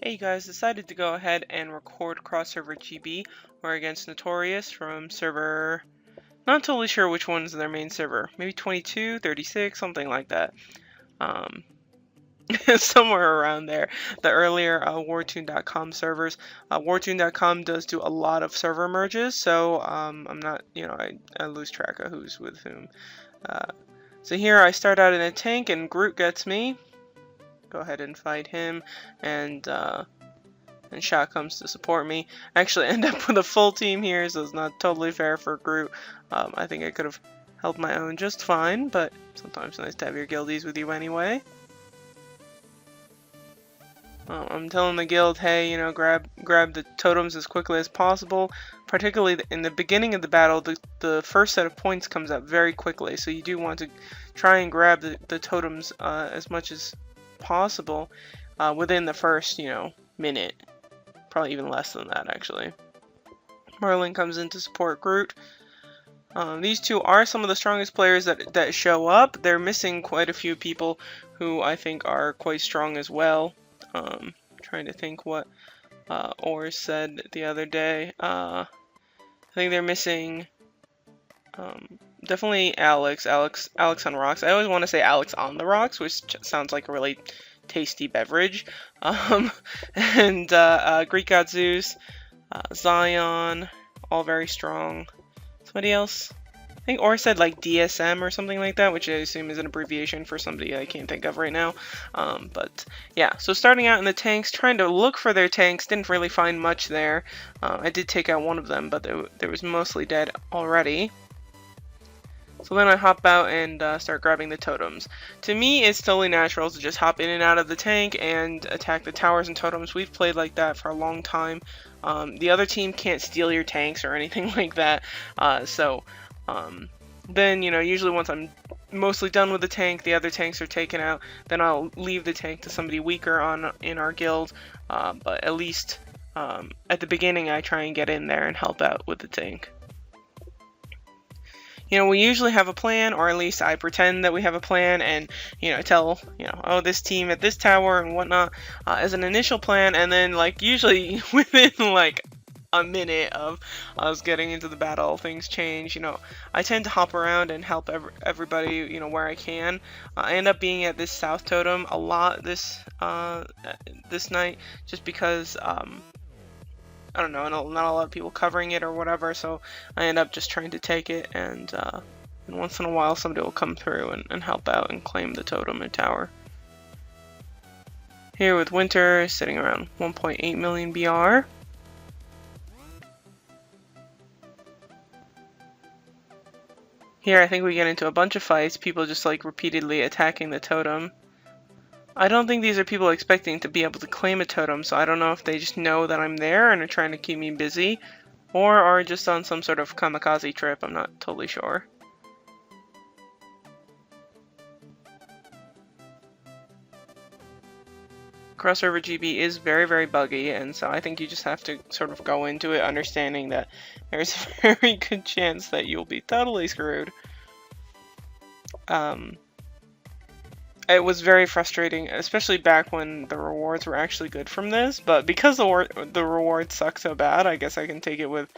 Hey, you guys, decided to go ahead and record Cross Server GB. We're against Notorious from server, not totally sure which one's their main server, maybe 22, 36, something like that. Somewhere around there. The earlier Wartune.com servers. Wartune.com does do a lot of server merges, so I'm not, I lose track of who's with whom. So here I start out in a tank and Groot gets me. Go ahead and fight him, and Shot comes to support me. I actually end up with a full team here, so it's not totally fair for Groot. I think I could have held my own just fine, but sometimes it's nice to have your guildies with you anyway. I'm telling the guild, hey, grab the totems as quickly as possible. Particularly in the beginning of the battle, the first set of points comes up very quickly, so you do want to try and grab the totems as much as possible within the first, minute. Probably even less than that, actually. Merlin comes in to support Groot. These two are some of the strongest players that show up. They're missing quite a few people who I think are quite strong as well. Trying to think what Ors said the other day. I think they're missing definitely Alex on rocks. I always want to say Alex on the rocks, which sounds like a really tasty beverage. And Greek God Zeus, Zion, all very strong. Somebody else? I think Or said like DSM or something like that, which I assume is an abbreviation for somebody I can't think of right now. But yeah, so starting out in the tanks, trying to look for their tanks, didn't really find much there. I did take out one of them, but there was mostly dead already. So then I hop out and start grabbing the totems. To me, it's totally natural to just hop in and out of the tank and attack the towers and totems. We've played like that for a long time. The other team can't steal your tanks or anything like that. Then, usually once I'm mostly done with the tank, the other tanks are taken out, then I'll leave the tank to somebody weaker in our guild. But at least at the beginning, I try and get in there and help out with the tank. We usually have a plan, or at least I pretend that we have a plan, and tell oh, this team at this tower and whatnot as an initial plan, and then usually within a minute of us getting into the battle, things change. I tend to hop around and help everybody where I can. I end up being at this south totem a lot this night, just because I don't know, not a lot of people covering it or whatever, so I end up just trying to take it, and once in a while somebody will come through and help out and claim the totem and tower. Here with Winter, sitting around 1.8 million BR. Here I think we get into a bunch of fights, people just repeatedly attacking the totem. I don't think these are people expecting to be able to claim a totem, so I don't know if they just know that I'm there and are trying to keep me busy, or are just on some sort of kamikaze trip. I'm not totally sure. Cross Server GB is very, very buggy, and so I think you just have to sort of go into it understanding that there's a very good chance that you'll be totally screwed. It was very frustrating, especially back when the rewards were actually good from this, but because the rewards suck so bad, I guess I can take it with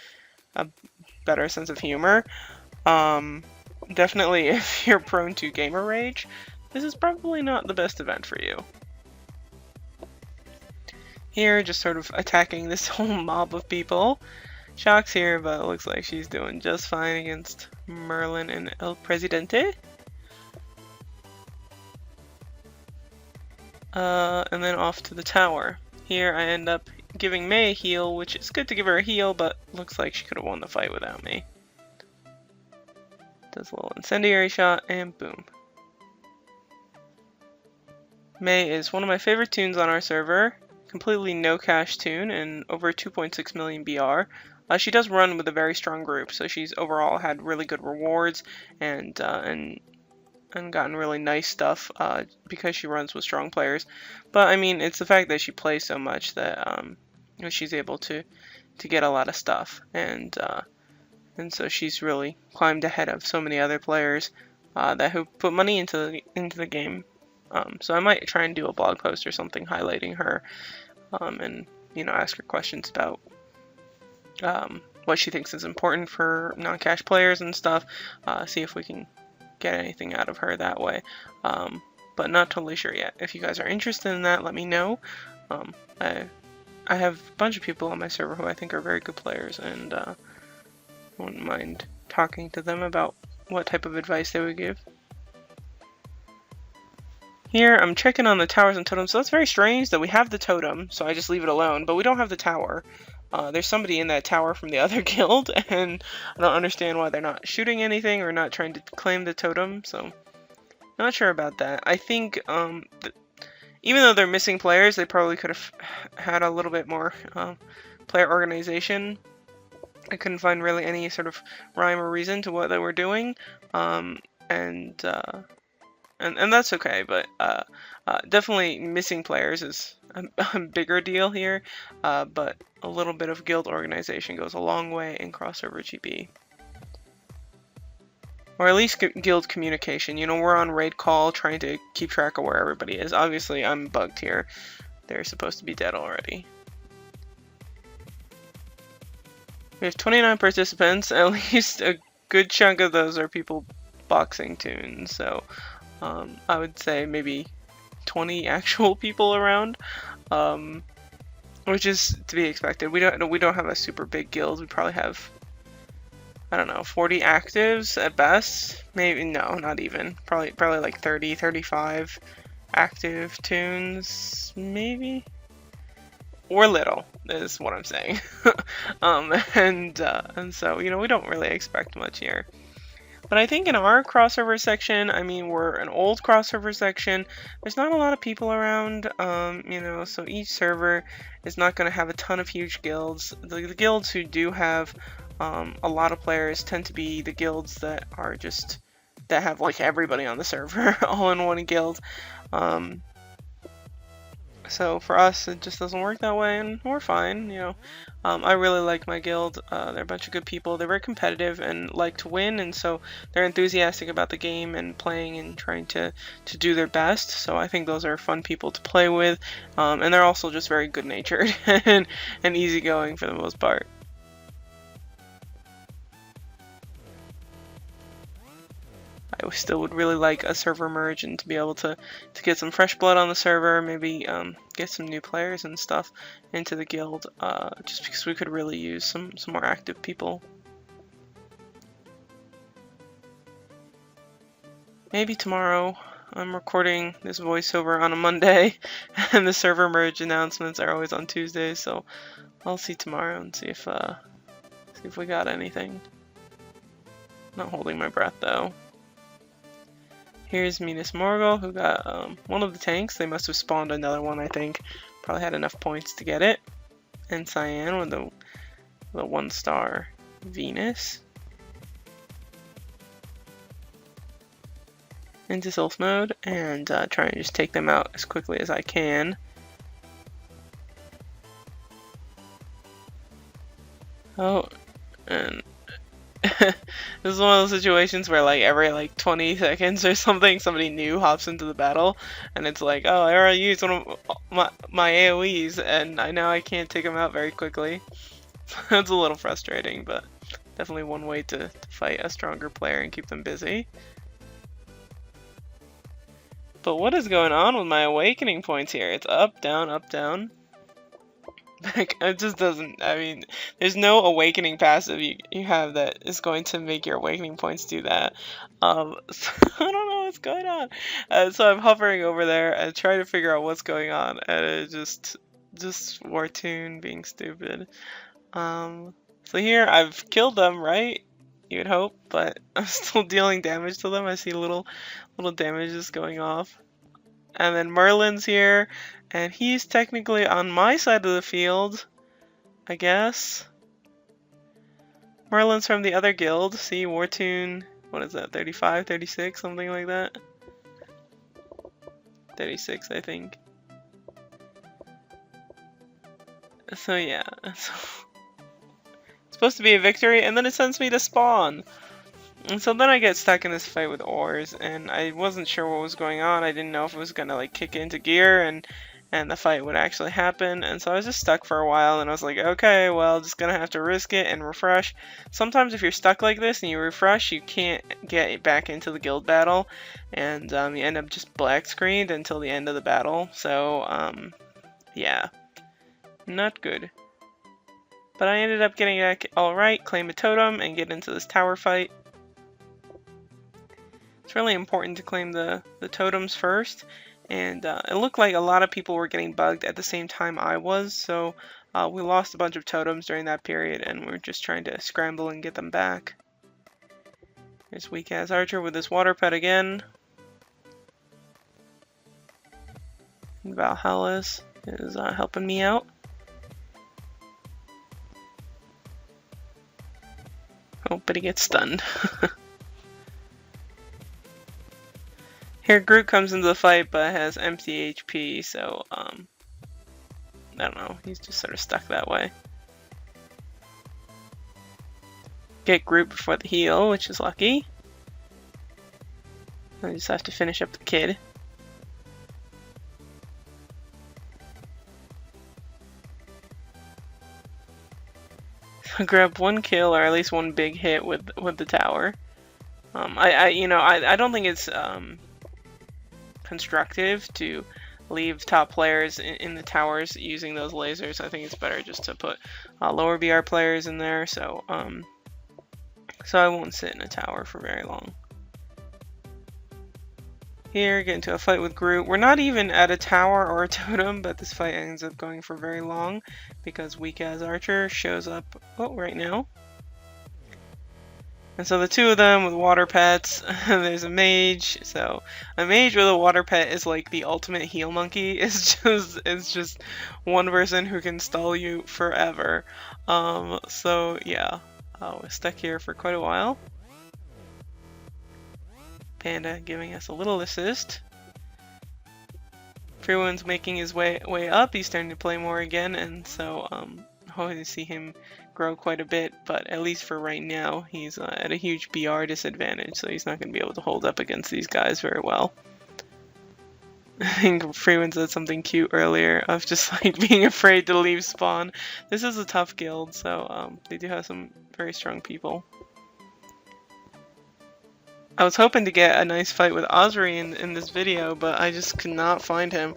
a better sense of humor. Definitely, if you're prone to gamer rage, this is probably not the best event for you. Here, just sort of attacking this whole mob of people. Shock's here, but it looks like she's doing just fine against Merlin and El Presidente. And then off to the tower. Here I end up giving Mei a heal, which is good to give her a heal, but looks like she could have won the fight without me. Does a little incendiary shot, and boom. Mei is one of my favorite tunes on our server. Completely no cash tune, and over 2.6 million BR. She does run with a very strong group, so she's overall had really good rewards and gotten really nice stuff because she runs with strong players. But I mean, it's the fact that she plays so much that she's able to get a lot of stuff, and so she's really climbed ahead of so many other players who put money into the game. So I might try and do a blog post or something highlighting her and ask her questions about what she thinks is important for non-cash players and stuff. See if we can get anything out of her that way. But not totally sure yet. If you guys are interested in that, let me know. I have a bunch of people on my server who I think are very good players, and I wouldn't mind talking to them about what type of advice they would give. Here, I'm checking on the towers and totems, so that's very strange that we have the totem, so I just leave it alone, but we don't have the tower. There's somebody in that tower from the other guild, and I don't understand why they're not shooting anything or not trying to claim the totem, so not sure about that. I think even though they're missing players, they probably could have had a little bit more player organization. I couldn't find really any sort of rhyme or reason to what they were doing, and that's okay. But definitely missing players is a bigger deal here. But a little bit of guild organization goes a long way in crossover GB. Or at least guild communication. We're on raid call trying to keep track of where everybody is. Obviously, I'm bugged here. They're supposed to be dead already. We have 29 participants. At least a good chunk of those are people boxing tunes. So I would say maybe 20 actual people around, which is to be expected. We don't have a super big guild. We probably have, I don't know, 40 actives at best. Maybe, no, not even. Probably like 30, 35 active tunes, maybe? Or little, is what I'm saying. And so, we don't really expect much here. But I think in our crossover section, I mean, we're an old crossover section. There's not a lot of people around, so each server is not going to have a ton of huge guilds. The guilds who do have a lot of players tend to be the guilds that have like everybody on the server all in one guild. So for us, it just doesn't work that way, and we're fine, I really like my guild. They're a bunch of good people. They're very competitive and like to win, and so they're enthusiastic about the game and playing and trying to do their best. So I think those are fun people to play with, and they're also just very good-natured and easygoing for the most part. I still would really like a server merge and to be able to get some fresh blood on the server, maybe get some new players and stuff into the guild, just because we could really use some more active people. Maybe tomorrow. I'm recording this voiceover on a Monday, and the server merge announcements are always on Tuesdays, so I'll see tomorrow and see if we got anything. Not holding my breath though. Here's Minas Morgul, who got one of the tanks. They must have spawned another one, I think. Probably had enough points to get it. And Cyan with the 1-star Venus. Into stealth mode and try and just take them out as quickly as I can. Oh, and this is one of those situations where like every 20 seconds or something, somebody new hops into the battle, and it's like, oh, I already used one of my AoEs, and I know I can't take them out very quickly. That's a little frustrating, but definitely one way to fight a stronger player and keep them busy. But what is going on with my awakening points here? It's up, down, up, down. Like, it just doesn't, I mean, there's no awakening passive you have that is going to make your awakening points do that. So I don't know what's going on. So I'm hovering over there and trying to figure out what's going on, and it just Wartune being stupid. So here, I've killed them, right? You would hope, but I'm still dealing damage to them. I see little damages going off. And then Merlin's here, and he's technically on my side of the field, I guess. Merlin's from the other guild. See, Wartune, what is that, 35, 36, something like that? 36, I think. So yeah, it's supposed to be a victory, and then it sends me to spawn. And so then I get stuck in this fight with ores, and I wasn't sure what was going on. I didn't know if it was gonna kick into gear and and the fight would actually happen. And so I was just stuck for a while, and I was like, okay, well, just gonna have to risk it and refresh. Sometimes if you're stuck like this and you refresh, you can't get back into the guild battle, and you end up just black screened until the end of the battle. So yeah, not good. But I ended up getting back alright, claim a totem, and get into this tower fight. It's really important to claim the totems first, and it looked like a lot of people were getting bugged at the same time I was, so we lost a bunch of totems during that period, and we're just trying to scramble and get them back. There's Weak Ass Archer with his water pet again. And Valhallis is helping me out. Oh, but he gets stunned. Here Groot comes into the fight but has empty HP, so I don't know, he's just sort of stuck that way. Get Groot before the heal, which is lucky. I just have to finish up the kid. Grab one kill or at least one big hit with the tower. I don't think it's constructive to leave top players in the towers using those lasers. I think it's better just to put lower BR players in there. So I won't sit in a tower for very long. Here, get into a fight with Groot. We're not even at a tower or a totem, but this fight ends up going for very long because Weak Ass Archer shows up right now. And so the two of them with water pets, there's a mage. So a mage with a water pet is like the ultimate heal monkey. It's just one person who can stall you forever. So yeah, we're stuck here for quite a while. Panda giving us a little assist. Freewind's making his way up. He's starting to play more again, and so hoping to see him grow quite a bit. But at least for right now, he's at a huge BR disadvantage, so he's not going to be able to hold up against these guys very well. I think Freewind said something cute earlier of just like being afraid to leave spawn. This is a tough guild, so they do have some very strong people. I was hoping to get a nice fight with Osri in this video, but I just could not find him.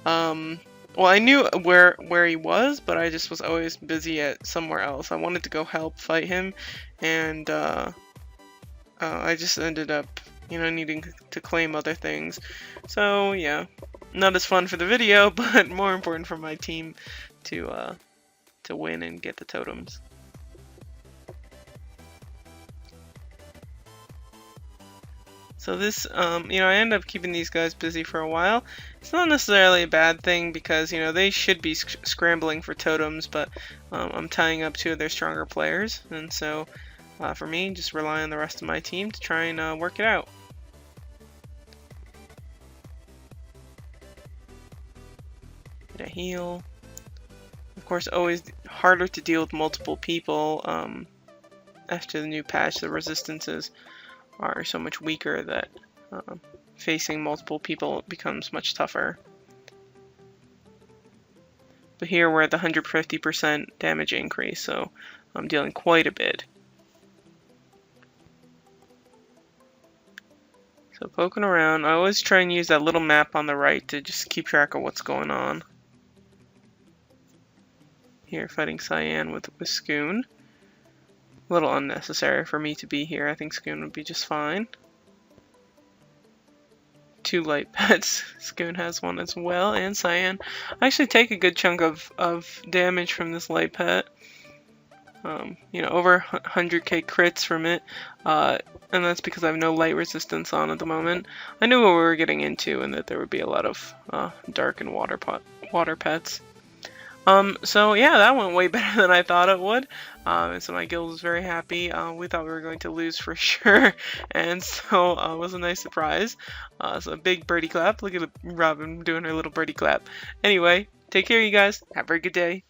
Well, I knew where he was, but I just was always busy at somewhere else. I wanted to go help fight him, and I just ended up, needing to claim other things. So yeah, not as fun for the video, but more important for my team to win and get the totems. So this, I end up keeping these guys busy for a while. It's not necessarily a bad thing because, they should be scrambling for totems, but I'm tying up two of their stronger players. And so, for me, just rely on the rest of my team to try and work it out. Get a heal. Of course, always harder to deal with multiple people after the new patch. The resistances are so much weaker that facing multiple people becomes much tougher. But here we're at the 150% damage increase, so I'm dealing quite a bit. So poking around, I always try and use that little map on the right to just keep track of what's going on. Here fighting Cyan with Scoon. A little unnecessary for me to be here. I think Scoon would be just fine. Two light pets. Scoon has one as well, and Cyan. I actually take a good chunk of damage from this light pet. Over 100k crits from it, and that's because I have no light resistance on at the moment. I knew what we were getting into and that there would be a lot of dark and water pets. So yeah, that went way better than I thought it would. And so my guild was very happy. We thought we were going to lose for sure, and so it was a nice surprise. So a big birdie clap. Look at Robin doing her little birdie clap. Anyway, take care, you guys. Have a very good day.